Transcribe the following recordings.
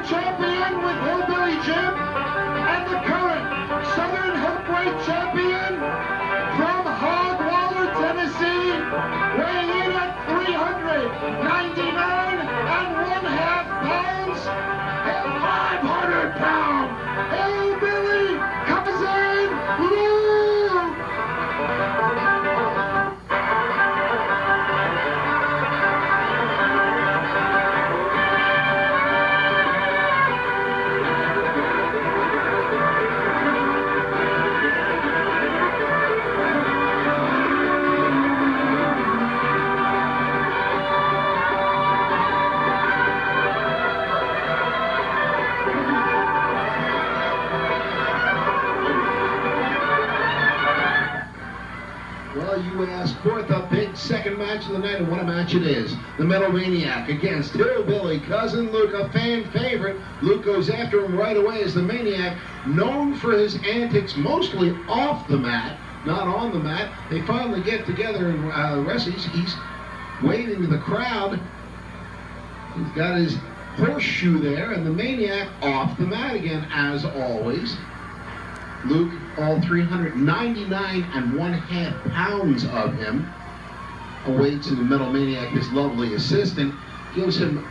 World Champion with Hillbilly Jim and the current Southern Heavyweight Champion from Hogwaller, Tennessee, weighing in at 399 and 1/2 pounds, and 500-pound Hillbilly Cousin Luke. You asked for the big second match of the night, and what a match it is. The Metal Maniac against Hillbilly Cousin Luke, a fan favorite. Luke goes after him right away as the Maniac, known for his antics mostly off the mat, not on the mat. They finally get together and wrestle. He's waving to the crowd. He's got his horseshoe there, and the Maniac off the mat again, as always. Luke, all 399 and 1/2 pounds of him, awaits in the Metal Maniac, his lovely assistant, gives him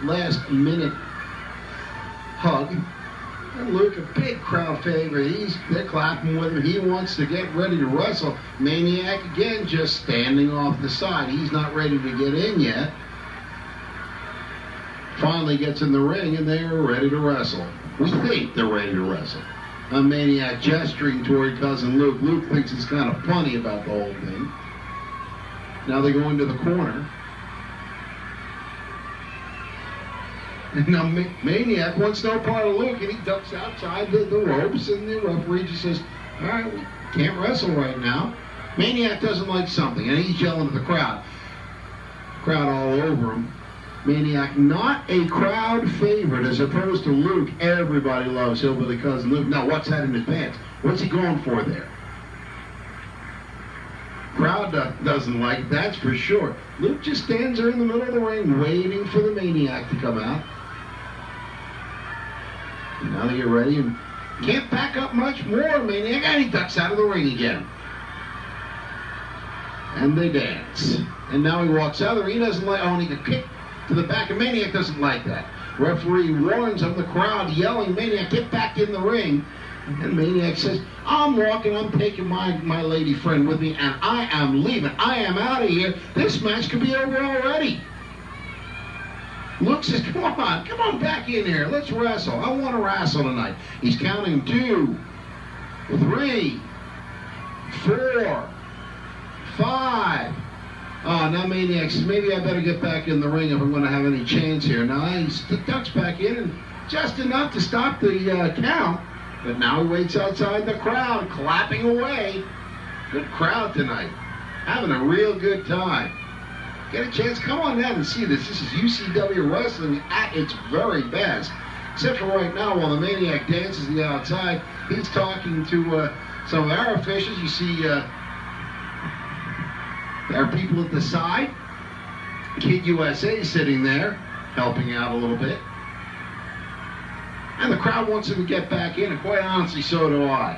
last-minute hug. And Luke, a big crowd favorite, they're clapping with him. He wants to get ready to wrestle. Maniac, again, just standing off the side. He's not ready to get in yet. Finally gets in the ring, and they're ready to wrestle. We think they're ready to wrestle. A Maniac gesturing toward Cousin Luke. Luke thinks it's kind of funny about the whole thing. Now they go into the corner. And now Maniac wants no part of Luke, and he ducks outside the ropes, and the referee just says, all right, we can't wrestle right now. Maniac doesn't like something, and he's yelling at the crowd. Crowd all over him. Maniac, not a crowd favorite as opposed to Luke. Everybody loves Hillbilly Cousin Luke. Now, what's that in advance? What's he going for there? Crowd doesn't like it, that's for sure. Luke just stands there in the middle of the ring waiting for the Maniac to come out. And now they get ready and can't back up much more, Maniac. And he ducks out of the ring again. And they dance. And now he walks out of the ring. He doesn't like, oh, and he can kick to the back, and Maniac doesn't like that. Referee warns him, the crowd yelling, Maniac, get back in the ring. And Maniac says, I'm walking, I'm taking my lady friend with me, and I am leaving. I am out of here. This match could be over already. Luke says, come on back in here. Let's wrestle. I want to wrestle tonight. He's counting 2, 3, 4, 5. Oh, now Maniac says, maybe I better get back in the ring if I'm going to have any chance here. Now he ducks back in, and just enough to stop the count. But now he waits outside the crowd, clapping away. Good crowd tonight. Having a real good time. Get a chance, come on down and see this. This is UCW Wrestling at its very best. Except for right now, while the Maniac dances the outside, he's talking to some of our officials. You see there are people at the side. Kid USA sitting there, helping out a little bit. And the crowd wants him to get back in, and quite honestly, so do I.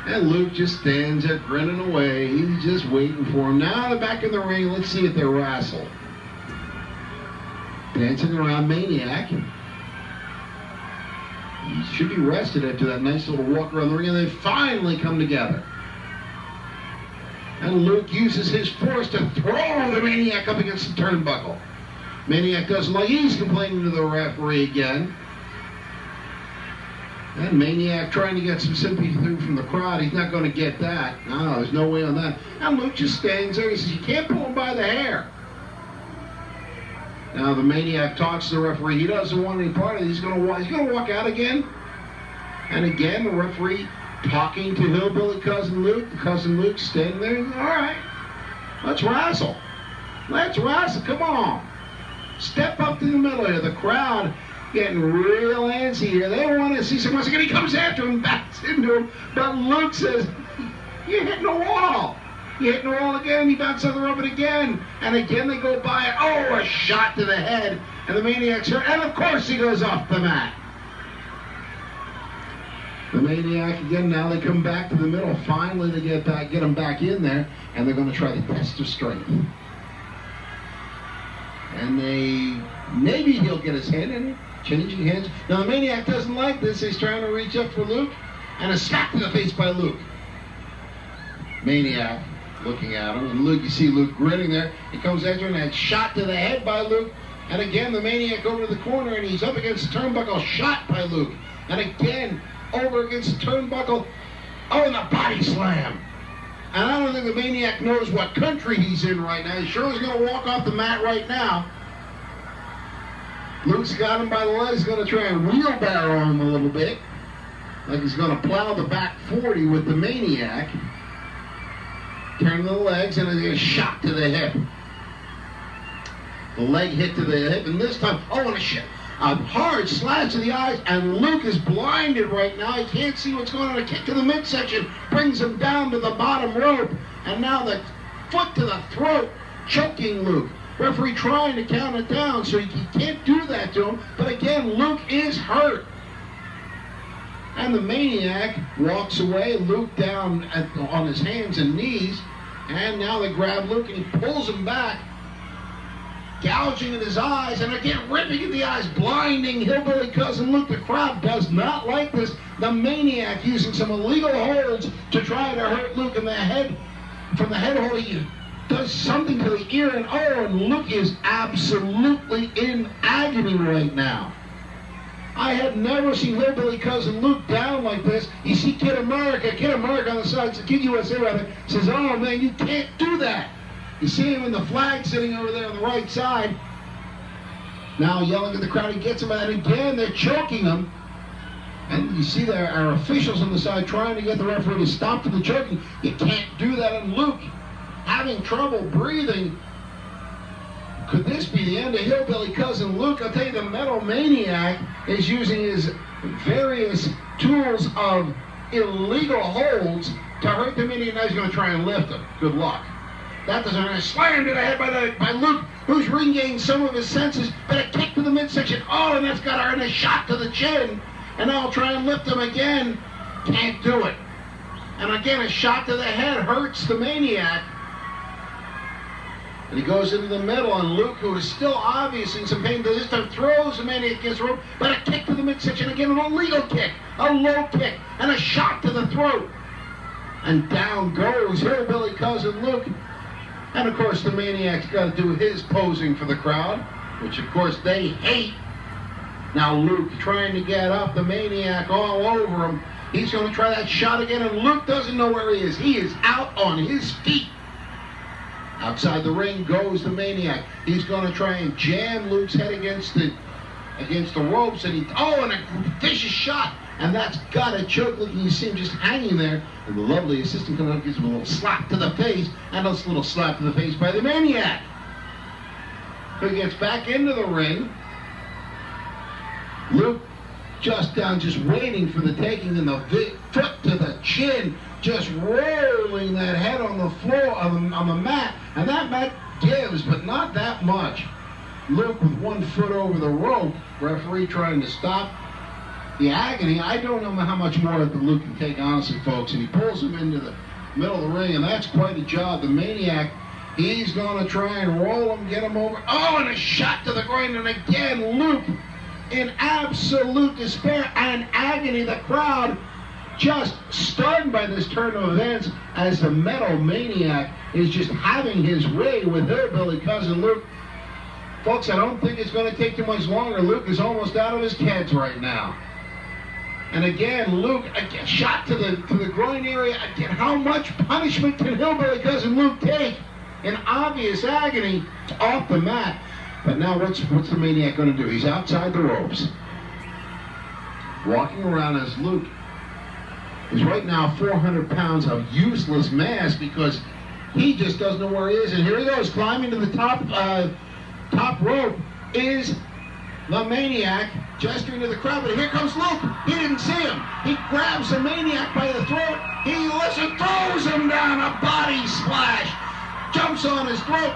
And Luke just stands there grinning away. He's just waiting for him. Now they're back in the ring. Let's see if they wrestle. Dancing around Maniac. He should be rested after that nice little walk around the ring, and they finally come together. And Luke uses his force to throw the Maniac up against the turnbuckle. Maniac doesn't like it. He's complaining to the referee again. And Maniac trying to get some sympathy through from the crowd. He's not going to get that. No, there's no way on that. And Luke just stands there. He says, you can't pull him by the hair. Now the Maniac talks to the referee. He doesn't want any part of it. He's going to walk out again. And again, the referee talking to Hillbilly Cousin Luke. Cousin Luke standing there. All right, let's wrestle. Let's wrestle. Come on. Step up to the middle here. The crowd getting real antsy here. They want to see some wrestling. He comes after him, backs into him. But Luke says, you're hitting the wall. He hit the wall again. He bounced on the rope again. And again they go by. Oh, a shot to the head. And the Maniac's hurt. And of course he goes off the mat. The Maniac again, now they come back to the middle. Finally they get him back in there. And they're going to try to test his strength. And maybe he'll get his head in it. Changing hands. Now the Maniac doesn't like this. He's trying to reach up for Luke. And a slap to the face by Luke. Maniac looking at him. And Luke, you see Luke grinning there. He comes after him and a shot to the head by Luke. And again the Maniac over to the corner and he's up against the turnbuckle. Shot by Luke. And again over against the turnbuckle. Oh, and the body slam. And I don't think the Maniac knows what country he's in right now. He sure is going to walk off the mat right now. Luke's got him by the legs. He's going to try and wheelbarrow him a little bit. Like he's going to plow the back 40 with the Maniac. Turn the legs and a shot to the hip. The leg hit to the hip, and this time, oh, and a hard slash to the eyes, and Luke is blinded right now. He can't see what's going on. A kick to the midsection brings him down to the bottom rope, and now the foot to the throat, choking Luke. Referee trying to count it down, so he can't do that to him. But again, Luke is hurt. And the Maniac walks away, Luke down on his hands and knees, and now they grab Luke and he pulls him back, gouging at his eyes, and again ripping at the eyes, blinding Hillbilly Cousin Luke. The crowd does not like this. The Maniac using some illegal holds to try to hurt Luke in the head. From the head hold, he does something to the ear, and Luke is absolutely in agony right now. I had never seen Hillbilly Cousin Luke down like this. You see Kid America on the side, Kid USA rather, says, oh man, you can't do that. You see him in the flag sitting over there on the right side. Now yelling at the crowd, he gets him, and again they're choking him. And you see there are officials on the side trying to get the referee to stop the choking. You can't do that. And Luke, having trouble breathing. Could this be the end of Hillbilly Cousin Luke? I'll tell you, the Metal Maniac is using his various tools of illegal holds to hurt the Maniac. Now he's going to try and lift him. Good luck. That doesn't hurt. Slammed to the head by Luke, who's regained some of his senses, but a kick to the midsection. Oh, and that's got to earn a shot to the chin. And now I'll try and lift him again. Can't do it. And again, a shot to the head hurts the Maniac. And he goes into the middle, and Luke, who is still obviously in some pain, this time throws the Maniac against the rope, but a kick to the midsection, again an illegal kick, a low kick, and a shot to the throat. And down goes Hillbilly Cousin Luke. And of course the Maniac's got to do his posing for the crowd, which of course they hate. Now Luke trying to get up, the Maniac all over him. He's going to try that shot again, and Luke doesn't know where he is. He is out on his feet. Outside the ring goes the Maniac. He's going to try and jam Luke's head against the ropes, and and a vicious shot, and that's got to choke Luke. You see him just hanging there, and the lovely assistant comes up, gives him a little slap to the face, and a little slap to the face by the Maniac. So he gets back into the ring. Luke just waiting for the taking, and the foot to the chin, just rolling that head on the floor, on the mat, and that mat gives, but not that much. Luke with one foot over the rope, referee trying to stop the agony. I don't know how much more that Luke can take, honestly, folks, and he pulls him into the middle of the ring, and that's quite a job. The Maniac, he's going to try and roll him, get him over. Oh, and a shot to the groin, and again, Luke in absolute despair and agony. The crowd just stunned by this turn of events as the Metal Maniac is just having his way with Hillbilly Cousin Luke. Folks, I don't think it's going to take too much longer. Luke is almost out of his keds right now. And again, Luke, again, shot to the groin area. Again, how much punishment can Hillbilly Cousin Luke take in obvious agony off the mat? But now what's the Maniac going to do? He's outside the ropes, walking around as Luke is right now 400 pounds of useless mass because he just doesn't know where he is. And here he goes, climbing to the top rope is the Maniac, gesturing to the crowd, but here comes Luke. He didn't see him. He grabs the Maniac by the throat. He throws him down, a body splash. Jumps on his throat.